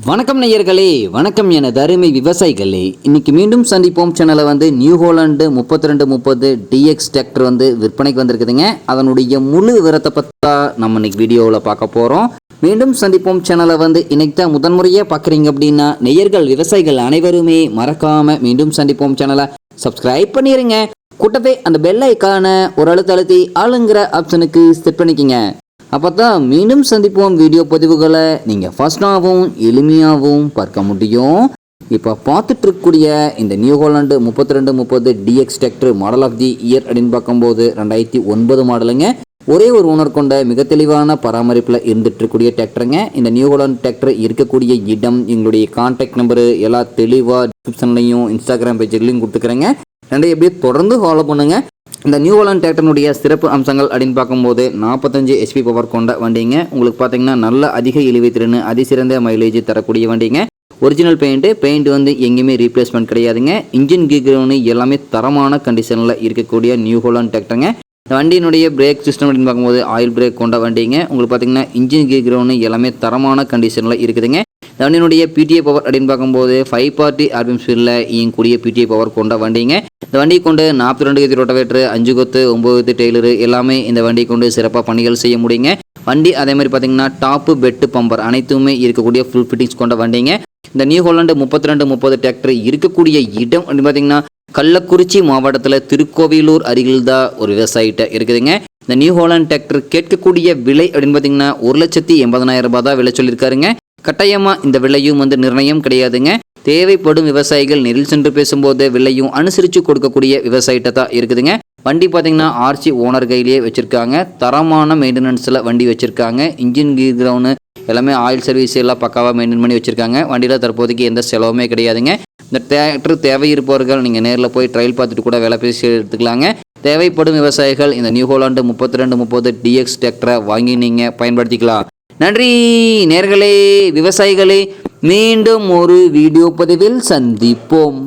வணக்கம் நேயர்களே, வணக்கம் எனது அருமை விவசாயிகளே. இன்னைக்கு மீண்டும் சந்திப்போம் சேனலை நியூ ஹோலண்டு 3230 டிஎக்ஸ் டிராக்டர் விற்பனைக்கு வந்திருக்குதுங்க. அதனுடைய முழு விவரத்தை பற்றி நம்ம இன்னைக்கு வீடியோவில் பார்க்க போகிறோம். மீண்டும் சந்திப்போம் சேனலை இன்னைக்கு தான் முதன்முறையாக பார்க்குறீங்க அப்படின்னா நேயர்கள் விவசாயிகள் அனைவருமே மறக்காமல் மீண்டும் சந்திப்போம் சேனலை சப்ஸ்கிரைப் பண்ணிடுங்க. கூட்டவே அந்த பெல் ஐக்கான ஒரு அழுத்தி ஆளுங்கிற ஆப்ஷனுக்கு செட் பண்ணிக்கோங்க. அப்போ தான் மீண்டும் சந்திப்போம் வீடியோ பதிவுகளை நீங்கள் ஃபாஸ்ட்டாகவும் எளிமையாகவும் பார்க்க முடியும். இப்போ பார்த்துட்டு இருக்கக்கூடிய இந்த New Holland 3230 TX tractor model of the year அப்படின்னு பார்க்கும்போது 2009 மாடலுங்க. ஒரே ஒரு ஓனர் கொண்ட மிக தெளிவான பராமரிப்பில் இருந்துட்டு இருக்கக்கூடிய டிராக்டருங்க. இந்த நியூ ஹோலண்ட் டிராக்டர் இருக்கக்கூடிய இடம், எங்களுடைய கான்டாக்ட் நம்பரு எல்லாம் தெளிவாக டிஸ்கிரிப்ஷன்லையும் இன்ஸ்டாகிராம் பேஜ்லையும் கொடுத்துக்கிறேங்க. ரெண்டையும் எப்படியே தொடர்ந்து ஃபாலோ பண்ணுங்க. இந்த நியூ ஹோலண்ட் டிராக்டருடைய சிறப்பு அம்சங்கள் அப்படின்னு பார்க்கும்போது 45 HP பவர் கொண்ட வண்டிங்க. உங்களுக்கு பார்த்தீங்கன்னா நல்ல அதிக இழுவை திறன், அதிசிறந்த மைலேஜ் தரக்கூடிய வண்டிங்க. ஒரிஜினல் பெயிண்ட் எங்கேயுமே ரீப்ளேஸ்மெண்ட் கிடையாதுங்க. இன்ஜின் கீக்ரவுண்டு எல்லாமே தரமான கண்டிஷனில் இருக்கக்கூடிய நியூ ஹோலண்ட் டிராக்டருங்க. இந்த வண்டியினுடைய பிரேக் சிஸ்டம் அப்படின்னு பார்க்கும்போது ஆயில் பிரேக் கொண்ட வண்டிங்க. உங்களுக்கு பார்த்தீங்கன்னா இன்ஜின் கீக்ரவுண்டு எல்லாமே தரமான கண்டிஷனில் இருக்குதுங்க. இந்த வண்டியினுடைய பிடிஏ பவர் அப்படின்னு பார்க்கும்போது 540 RPM ஸ்பீடில் இயங்கக்கூடிய பிடிஏ பவர் கொண்ட வண்டிங்க. இந்த வண்டியை கொண்டு 42 கத்தி ரோட்டவேட்டர், 5 கொத்து, 9 கொத்து டெய்லரு எல்லாமே இந்த வண்டியை கொண்டு சிறப்பாக பணிகள் செய்ய முடியுங்க. வண்டி அதே மாதிரி பார்த்தீங்கன்னா டாப்பு பெட்டு பம்பர் அனைத்துமே இருக்கக்கூடிய ஃபுல் ஃபிட்டிங்ஸ் கொண்ட வண்டிங்க. இந்த நியூ ஹோலண்டு 3230 டிராக்டர் இருக்கக்கூடிய இடம் அப்படின்னு பார்த்தீங்கன்னா கள்ளக்குறிச்சி மாவட்டத்தில் திருக்கோவிலூர் அருகில் தான் ஒரு விவசாயிட்ட இருக்குதுங்க. இந்த நியூ ஹோலண்ட் டிராக்டர் கேட்கக்கூடிய விலை அப்படின்னு பார்த்தீங்கன்னா 1,80,000 ரூபாய் தான் விலை சொல்லியிருக்காருங்க. கட்டாயமாக இந்த விலையும் நிர்ணயம் கிடையாதுங்க. தேவைப்படும் விவசாயிகள் நேரில் சென்று பேசும்போது விலையும் அனுசரித்து கொடுக்கக்கூடிய விவசாயிட்ட தான் இருக்குதுங்க. வண்டி பார்த்தீங்கன்னா ஆர்சி ஓனர் கையிலேயே வச்சுருக்காங்க. தரமான மெயின்டெனன்ஸில் வண்டி வச்சுருக்காங்க. இன்ஜின் கீர் கிரவுண்டு எல்லாமே ஆயில் சர்வீஸ் எல்லாம் பக்காவாக மெயின்டைன் பண்ணி வச்சுருக்காங்க. வண்டியில் தற்போதைக்கு எந்த செலவுமே கிடையாதுங்க. இந்த டிராக்டர் தேவை இருப்பவர்கள் நீங்கள் நேரில் போய் ட்ரையல் பார்த்துட்டு கூட வேலை பேசி எடுத்துக்கலாங்க. தேவைப்படும் விவசாயிகள் இந்த நியூ ஹோலண்டு 3230 டிஎக்ஸ் டிராக்டரை வாங்கி நீங்கள் பயன்படுத்திக்கலாம். நன்றி நேயர்களே, விவசாயிகளே. மீண்டும் ஒரு வீடியோ பதிவில் சந்திப்போம்.